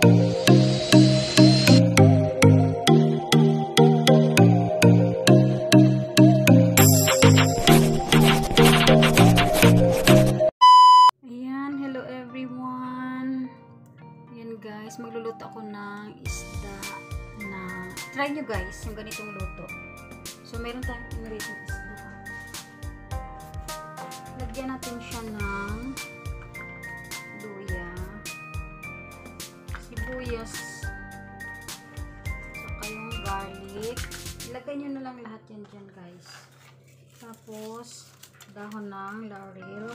Guys, magluluto ako ng isda na try nyo guys, yung ganitong luto. So, meron tayong piniritong isda. Lagyan natin siya ng luya, sibuyas, saka yung garlic. Ilagay nyo na lang lahat yan dyan guys. Tapos, dahon ng laurel,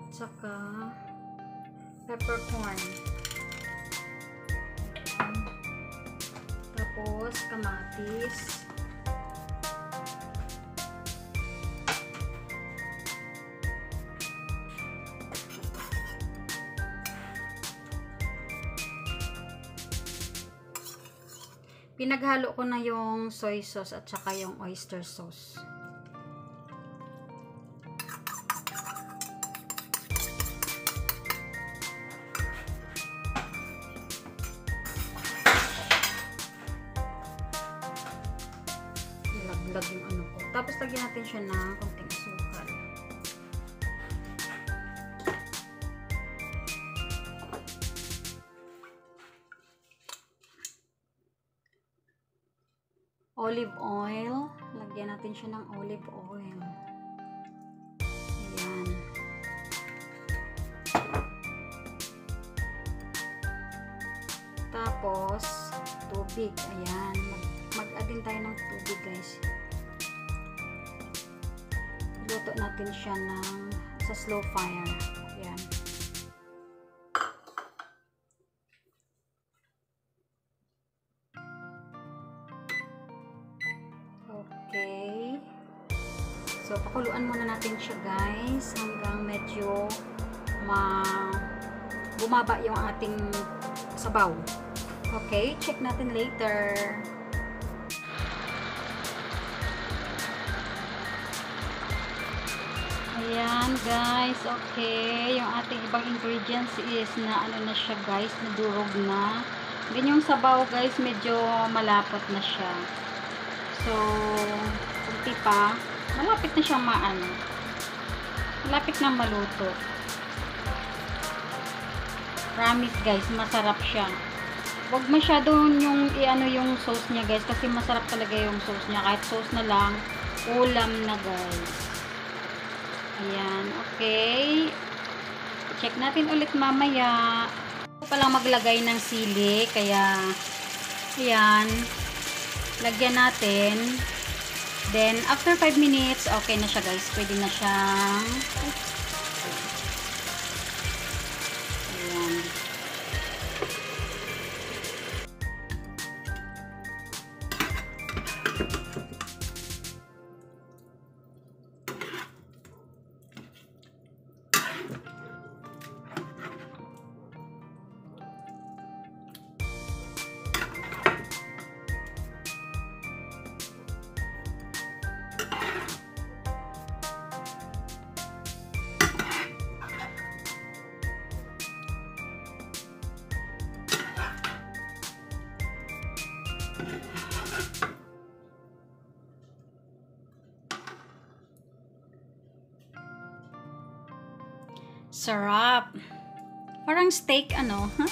saka peppercorn. Tapos, kamatis. Pinaghalo ko na yung soy sauce at saka yung oyster sauce. Ilaglag yung ano ko. Tapos lagyan natin siya ng konting asukal. Olive oil. Lagyan natin siya ng olive oil. Ayan. Tapos, tubig. Ayan. Mag-add din tayo ng tubig guys. Luto natin siya sa slow fire. Ayan. Okay. So, pakuluan muna natin siya guys hanggang medyo bumaba yung ating sabaw. Okay, check natin later. Ayan guys, okay. Yung ating ibang ingredients is na ano na siya guys, nadurog na. Then yung sabaw guys, medyo malapot na siya. So, kunti pa, malapit na siyang maano. Malapit na maluto. Promise guys, masarap siya. Huwag masyadong yung i-ano yung sauce niya guys, kasi masarap talaga yung sauce niya. Kahit sauce na lang, ulam na guys. Ayan, okay. Check natin ulit mamaya. Ito pa lang maglagay ng sili, kaya ayan, lagyan natin. Then, after 5 minutes, okay na siya guys. Pwede na siyang ayan. Sarap. Parang steak ano, huh?